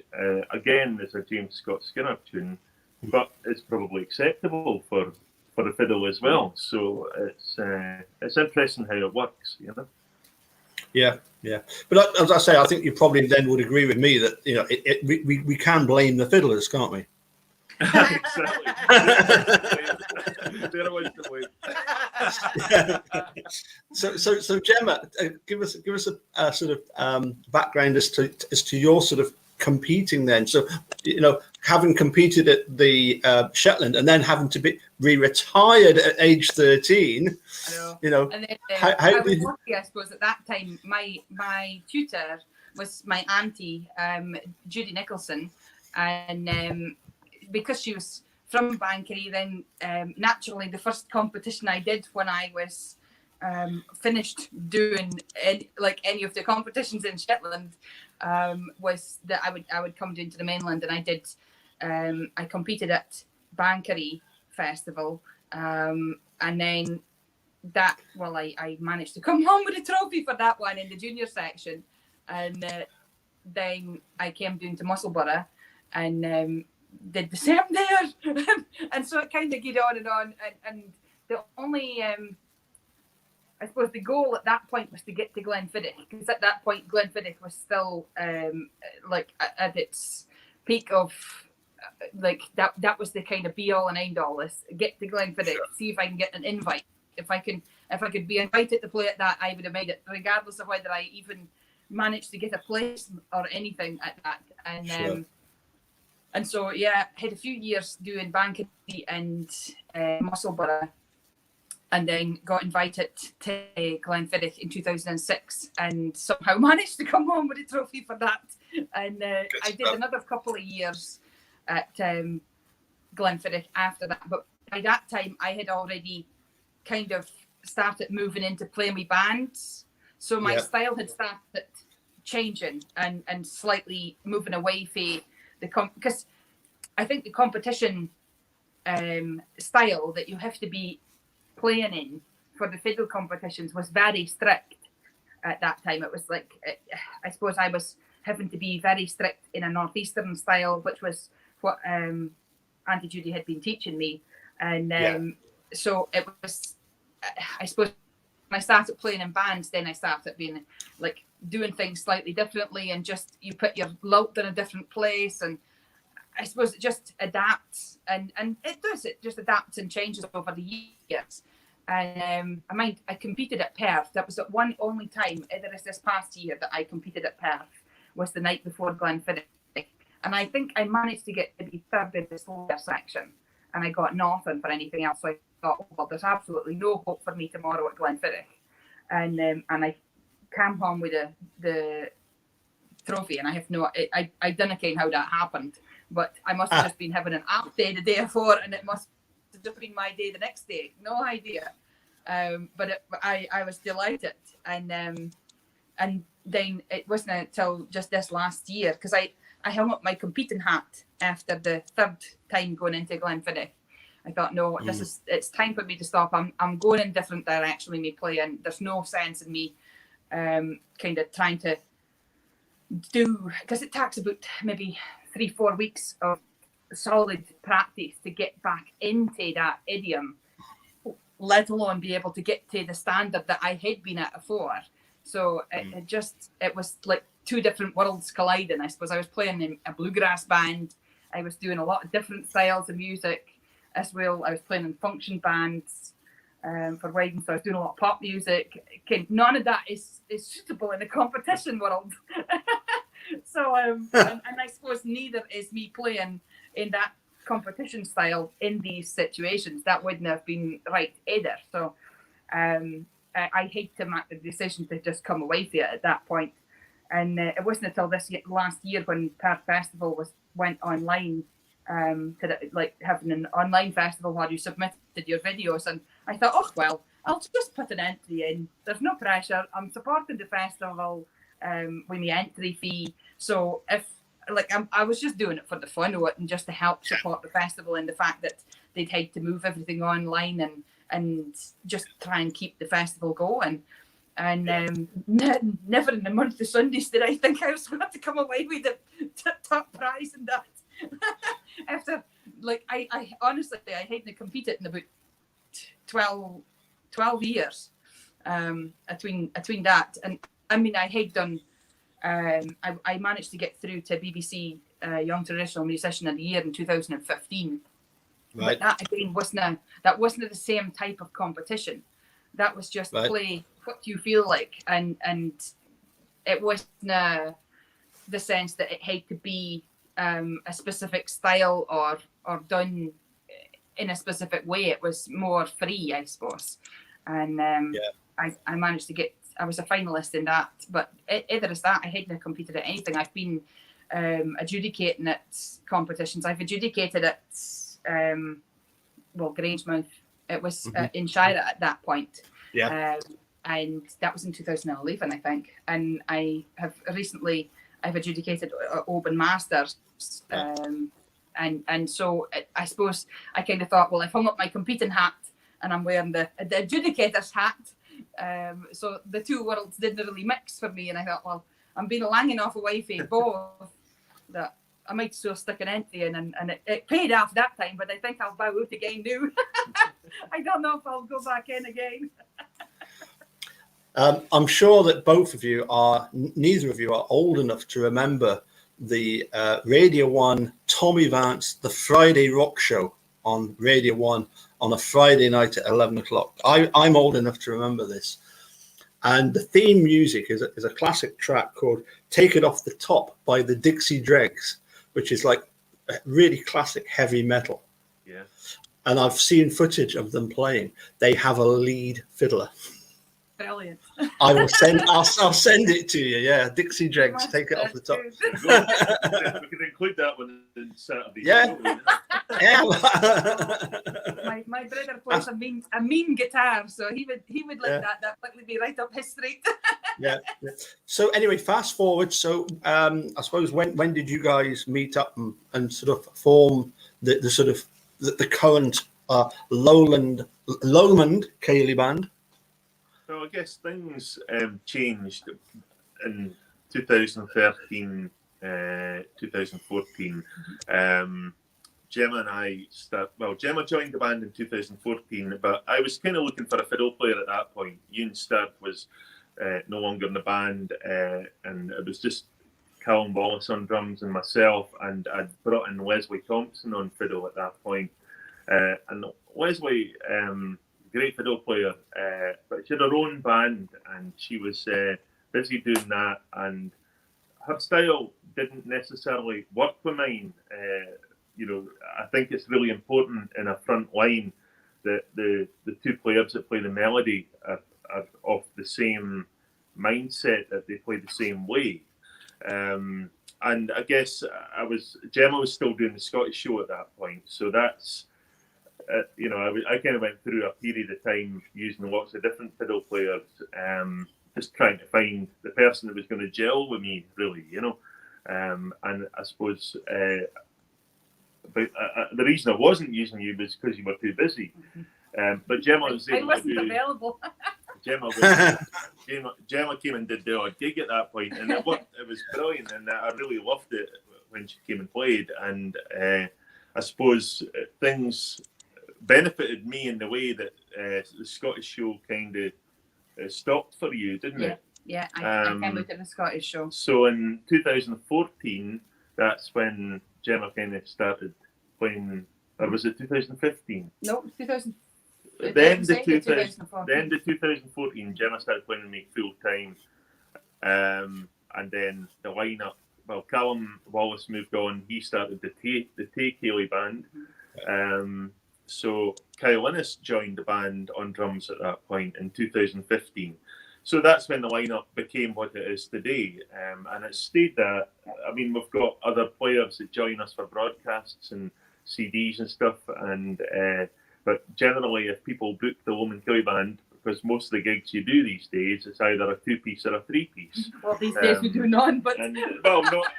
again is a James Scott Skinner tune, but it's probably acceptable for the fiddle as well. So it's interesting how it works, you know. Yeah. But as I say, I think you probably then would agree with me that, you know, we can blame the fiddlers, can't we? Exactly. So Gemma, give us a sort of background as to your sort of competing then. So, you know, having competed at the Shetland and then having to be retired at age 13. I know. You know, and then, how I was lucky, I suppose, at that time. My tutor was my auntie, Judy Nicholson, and because she was from Bankery, then naturally the first competition I did when I was finished doing any of the competitions in Shetland was that I would come down to the mainland, and I did. I competed at Bankery Festival, and then I managed to come home with a trophy for that one in the junior section, and then I came down to Musselburgh and did the same there, and so it kind of get on, and the only I suppose the goal at that point was to get to Glenfiddich, because at that point Glenfiddich was still like at its peak of like that was the kind of be all and end all, is get to Glenfiddich, see if I can get an invite. If I could be invited to play at that, I would have made it, regardless of whether I even managed to get a place or anything at that. And And so, yeah, had a few years doing Bankery and Musselburgh, and then got invited to Glenfiddich in 2006 and somehow managed to come home with a trophy for that. And I did another couple of years at Glenfiddich after that. But by that time, I had already kind of started moving into playing with bands. So my style had started changing and slightly moving away from because I think the competition style that you have to be playing in for the fiddle competitions was very strict at that time. It was like, I suppose I was having to be very strict in a northeastern style, which was what Auntie Judy had been teaching me. And so it was, I suppose, when I started playing in bands, then I started being like doing things slightly differently, and just you put your lilt in a different place, and I suppose it just adapts, and it does. It just adapts and changes over the years. And I competed at Perth. That was the one only time, either this past year, that I competed at Perth, was the night before Glenfiddich. And I think I managed to get to be third in the slower section, and I got nothing for anything else. So I thought, oh, well, there's absolutely no hope for me tomorrow at Glenfiddich. And I came home with the trophy, and I have no, I don't know how that happened. But I must have just been having an app day the day before, and it must have just been my day the next day. No idea. But I was delighted. And then it wasn't until just this last year, because I hung up my competing hat after the third time going into Glenfiddich. I thought, no, it's time for me to stop. I'm going in a different direction with me playing. There's no sense in me kind of trying to do, because it takes about maybe 3-4 weeks of solid practice to get back into that idiom, let alone be able to get to the standard that I had been at before. So it was like two different worlds colliding. I suppose I was playing in a bluegrass band. I was doing a lot of different styles of music as well. I was playing in function bands for weddings, so I was doing a lot of pop music. None of that is suitable in the competition world. So, and I suppose neither is me playing in that competition style in these situations. That wouldn't have been right either. So, I hate to make the decision to just come away from it at that point. And it wasn't until last year when Perth Festival went online, to having an online festival where you submitted your videos, and I thought, oh well, I'll just put an entry in. There's no pressure. I'm supporting the festival with my entry fee. So if I was just doing it for the fun of it, and just to help support the festival, and the fact that they'd had to move everything online and just try and keep the festival going. And never in the month of Sundays did I think I was going to come away with the top prize in that. After, I honestly, I hadn't competed in about 12 years between that. And I mean, I had done, I managed to get through to BBC Young Traditional Musician of the Year in 2015. Right. But that again wasn't the same type of competition. That was just play what you feel like, and it wasn't the sense that it had to be a specific style or done in a specific way. It was more free, I suppose. And I managed to get, I was a finalist in that, but either as that, I hadn't competed at anything. I've been adjudicating at competitions. I've adjudicated at Grangemouth. It was in Shire at that point. And that was in 2011, I think. And I have recently, I've adjudicated Open Masters. And so I suppose I kind of thought, well, I've hung up my competing hat and I'm wearing the adjudicator's hat. So the two worlds didn't really mix for me. And I thought, well, I'm being long enough away from both that I might so stick an entry in, and it paid off that time, but I think I'll bow out again now. I don't know if I'll go back in again. I'm sure that neither of you are old enough to remember the Radio 1 Tommy Vance, the Friday Rock Show on Radio 1 on a Friday night at 11 o'clock. I'm old enough to remember this. And the theme music is a classic track called Take It Off the Top by the Dixie Dregs, which is like really classic heavy metal. Yeah. And I've seen footage of them playing. They have a lead fiddler. Brilliant. I will send. I'll send it to you. Yeah, Dixie Dregs, take it off the top. We can include that one in Saturday. Yeah. Yeah. My brother plays a mean guitar, so he would like that. That would be right up his street. Yeah. So anyway, fast forward. So I suppose when did you guys meet up and sort of form the sort of the current Lomond Ceilidh band? So I guess things changed in 2013, 2014. Gemma and I Gemma joined the band in 2014, but I was kind of looking for a fiddle player at that point. Ewan Stark was no longer in the band, and it was just Callum Wallace on drums and myself, and I'd brought in Leslie Thompson on fiddle at that point. And Leslie, great fiddle player, but she had her own band, and she was busy doing that, and her style didn't necessarily work with mine. I think it's really important in a front line that the two players that play the melody are of the same mindset, that they play the same way. And I guess Gemma was still doing the Scottish show at that point, so that's I kind of went through a period of time using lots of different fiddle players, just trying to find the person that was going to gel with me, really, and I suppose the reason I wasn't using you was because you were too busy. But Gemma was able I wasn't available. Gemma came and did the odd gig at that point, and it was brilliant, and I really loved it when she came and played. And I suppose things benefited me in the way that the Scottish show kind of stopped for you, didn't it? Yeah, I came out in the Scottish show. So in 2014, that's when Gemma kind of started playing, or was it 2015? No, 2000. The end of 2014, Gemma started playing with me full time, and then the lineup. Well, Callum Wallace moved on. He started the Ceilidh band. So Kyle Innes joined the band on drums at that point in 2015. So that's when the lineup became what it is today, and it stayed that. I mean, we've got other players that join us for broadcasts and CDs and stuff, but generally, if people book the Lomond Ceilidh band, because most of the gigs you do these days, it's either a two-piece or a three-piece. Well, these days we do none, but... not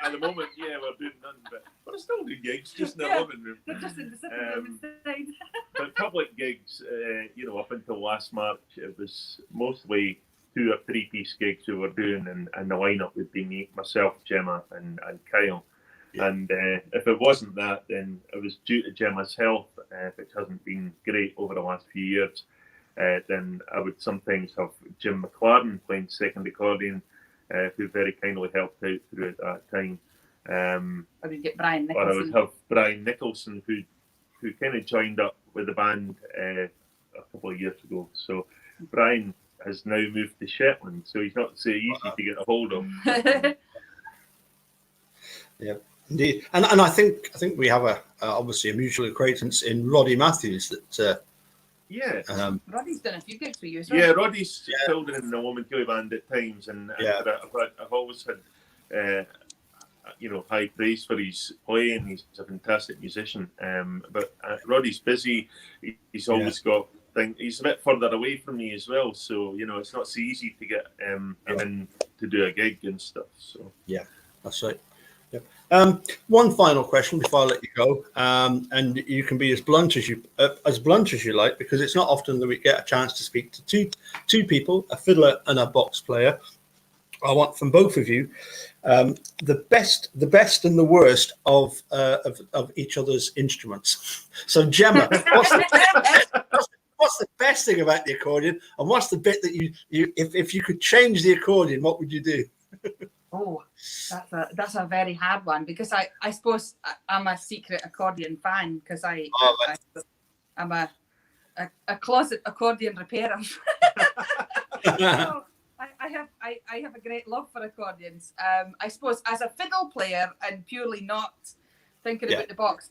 at the moment, yeah, we're doing none, but we're still doing gigs, just in the living room. They're just in the sitting room instead. But public gigs, up until last March, it was mostly two or three-piece gigs we were doing, and the lineup would be me, myself, Gemma, and Kyle. Yeah. And if it wasn't that, then it was due to Gemma's health, which hasn't been great over the last few years. Then I would sometimes have Jim McLaren playing second accordion, who very kindly helped out through at that time. Or you'd get Brian Nicholson. Or I would have Brian Nicholson, who kind of joined up with the band a couple of years ago. So Brian has now moved to Shetland, so he's not so easy to get a hold of. Yeah, indeed. And I think we have obviously a mutual acquaintance in Roddy Matthews that. Roddy's done a few gigs for you as well. Yeah, Roddy's filled in the Lomond Ceilidh band at times, and I've always had high praise for his playing. He's a fantastic musician, but Roddy's busy. He's always got things. He's a bit further away from me as well, so it's not so easy to get him in to do a gig and stuff. So yeah, that's right. Yeah. One final question before I let you go, and you can be as blunt as you like, because it's not often that we get a chance to speak to two people, a fiddler and a box player. I want from both of you the best and the worst of each other's instruments. So Gemma, what's the best thing about the accordion, and what's the bit that you if you could change the accordion, what would you do? Oh, that's a very hard one, because I suppose I'm a secret accordion fan, because I'm a closet accordion repairer. So I have a great love for accordions. I suppose as a fiddle player, and purely not thinking about the box,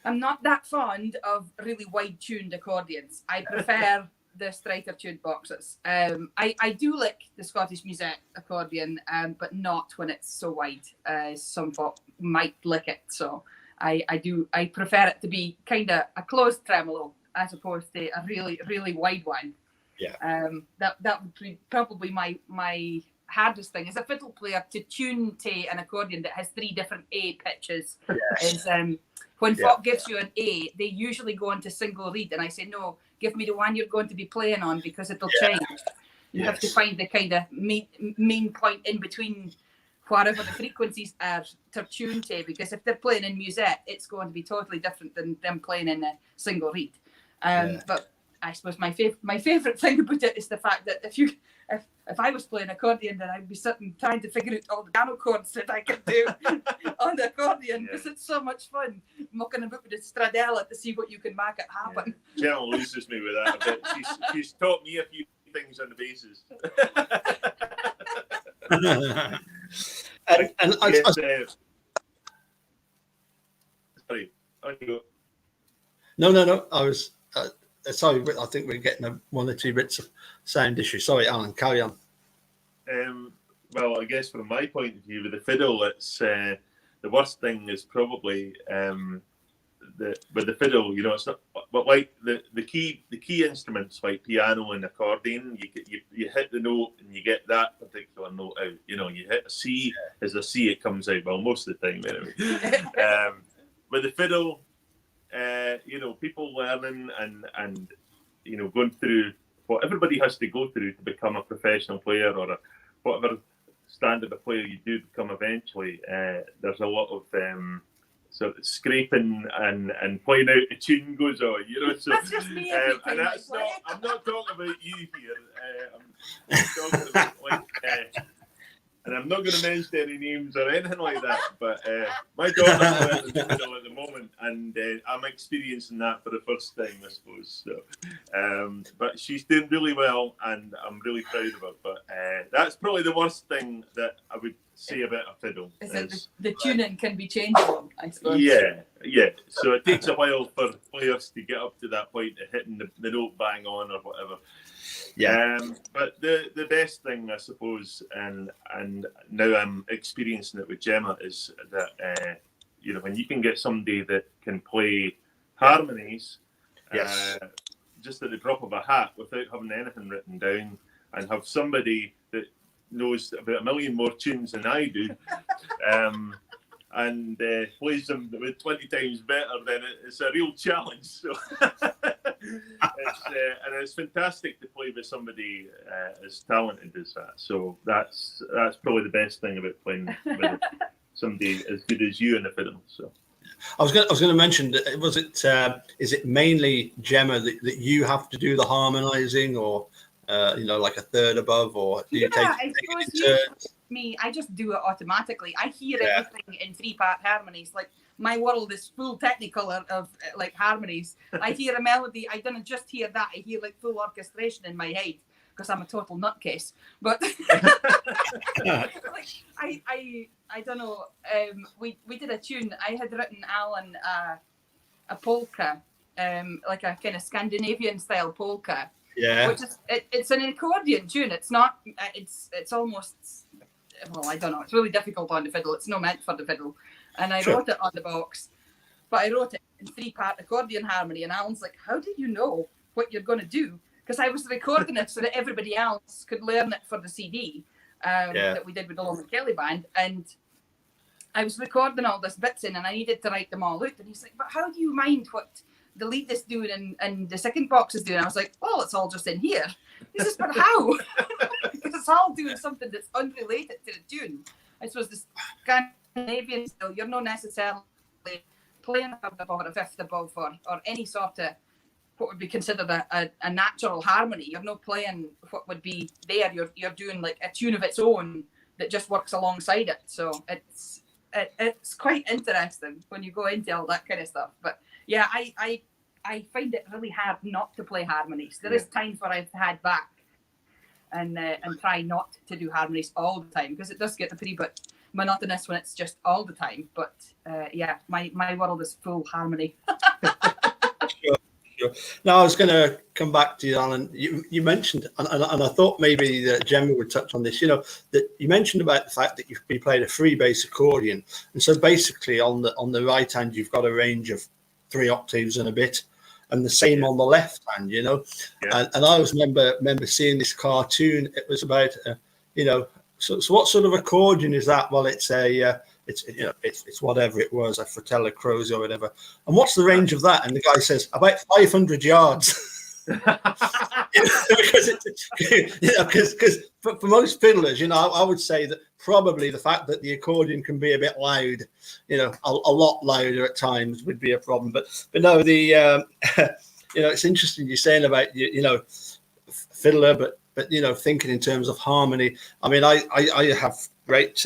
I'm not that fond of really wide tuned accordions. I prefer the straighter tuned boxes. I do like the Scottish Musette accordion, but not when it's so wide. Some folk might lick it, so I prefer it to be kind of a closed tremolo as opposed to a really, really wide one. Yeah. That would be probably my hardest thing as a fiddle player, to tune to an accordion that has 3 different A pitches. Is when folk gives you an A, they usually go into single reed, and I say, no, give me the one you're going to be playing on, because it'll change. You have to find the kind of main point in between whatever the frequencies are to tune to, because if they're playing in musette, it's going to be totally different than them playing in a single reed. But I suppose my favourite thing about it is the fact that if I was playing accordion, then I'd be sitting trying to figure out all the piano chords that I could do on the accordion, because it's so much fun mucking about with the stradella to see what you can make it happen. Gemma loses me with that a bit. She's taught me a few things on the basses. Sorry, on you go. No. I was sorry. I think we're getting 1 or 2 bits of sound issue. Sorry, Alan. Carry on. Well, I guess from my point of view with the fiddle, it's the worst thing is probably with the fiddle. You know, it's not. But like the key instruments like piano and accordion, you hit the note and you get that particular note out. You know, you hit a C as a C, it comes out. Well, most of the time anyway. With the fiddle, you know, people learning and you know, going through what everybody has to go through to become a professional player, or whatever standard of player you do become eventually. There's a lot of sort of scraping and playing out the tune goes on, you know. So that's just me. and that's not. I'm not talking about you here. I'm talking about and I'm not going to mention any names or anything like that. But my daughter's learning fiddle at the moment, and I'm experiencing that for the first time, I suppose. So, but she's doing really well, and I'm really proud of her. But that's probably the worst thing that I would say about a fiddle. Is that the tuning can be changeable, I suppose. Yeah. So it takes a while for players to get up to that point of hitting the note bang on or whatever. Yeah. But the best thing, I suppose, and now I'm experiencing it with Gemma, is that you know, when you can get somebody that can play harmonies, just at the drop of a hat without having anything written down, and have somebody that knows about 1 million more tunes than I do, and plays them with 20 times better, then it's a real challenge. So and it's fantastic to play with somebody as talented as that. So that's probably the best thing about playing with somebody as good as you in the fiddle. So I was going to mention that is it mainly Gemma that you have to do the harmonising, or you know, like a third above, or do you take it in turns? Me, I just do it automatically. I hear everything in 3-part harmonies. Like, my world is full technical of like harmonies. I hear a melody, I don't just hear that, I hear like full orchestration in my head, because I'm a total nutcase. But like, I don't know. We did a tune. I had written Alan a polka, like a kind of Scandinavian style polka. Yeah. Which is it's an accordion tune. It's not. It's almost. Well, I don't know. It's really difficult on the fiddle. It's not meant for the fiddle. And I wrote it on the box, but I wrote it in 3-part accordion harmony. And Alan's like, "How do you know what you're going to do?" Because I was recording it so that everybody else could learn it for the CD that we did with the Lomond Kelly band. And I was recording all this bits in, and I needed to write them all out. And he's like, "But how do you mind what the lead is doing and the second box is doing?" I was like, "Well, it's all just in here." He says, "But how?" Because it's all doing something that's unrelated to the tune. I suppose the Scandinavian style, you're not necessarily playing a third above or a fifth above or any sort of what would be considered a natural harmony. You're not playing what would be there. You're doing like a tune of its own that just works alongside it. So it's quite interesting when you go into all that kind of stuff. But yeah, I find it really hard not to play harmonies. There is times where I've had back and try not to do harmonies all the time, because it does get a pretty bit monotonous when it's just all the time. But yeah, my world is full harmony. Sure. Now, I was going to come back to you, Alan. You mentioned, and I thought maybe that Gemma would touch on this, that you mentioned about the fact that you played a free bass accordion. And so basically on the right hand, you've got a range of 3 octaves and a bit, and the same on the left hand, Yeah. And I always remember seeing this cartoon. It was about, so what sort of accordion is that? Well, it's it's whatever it was, a Fratello Croce or whatever. And what's the range of that? And the guy says about 500 yards. Because for most fiddlers, I would say that probably the fact that the accordion can be a bit loud, a lot louder at times would be a problem. But no, it's interesting you're saying about fiddler, but thinking in terms of harmony. I mean, I have great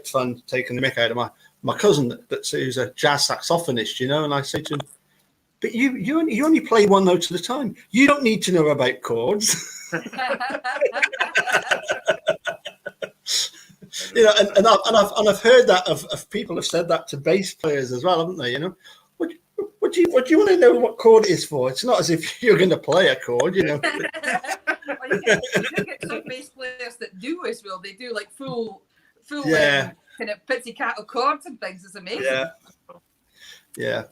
fun taking the mick out of my cousin who's a jazz saxophonist, and I say to him, but you only play one note at a time. You don't need to know about chords. And I've heard that of people have said that to bass players as well, haven't they? What do you want to know what chord it is for? It's not as if you're going to play a chord, Well, you get some bass players that do as well. They do like full kind of pizzicato chords and things. It's amazing. Yeah.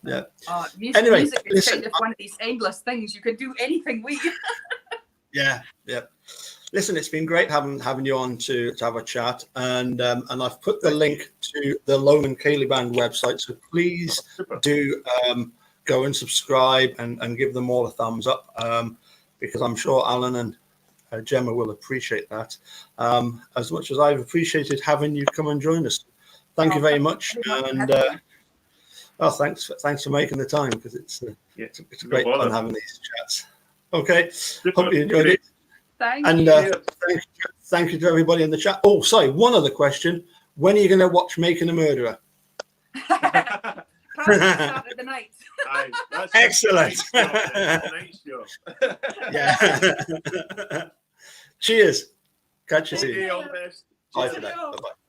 Music is kind of one of these endless things. You can do anything with. Yeah. Listen, it's been great having you on to have a chat, and I've put the link to the Lomond Ceilidh Band website, so please do go and subscribe and give them all a thumbs up, because I'm sure Alan and Gemma will appreciate that as much as I've appreciated having you come and join us. Thank you very much, and thanks for making the time, because it's great fun having these chats. Okay, hope you enjoyed it. Thank you. Thank you to everybody in the chat. Oh, sorry, one other question. When are you going to watch Making a Murderer? Probably start of the night. Excellent. Nice job. Yeah. Cheers. Catch you soon. All the best. Bye for now. Bye-bye.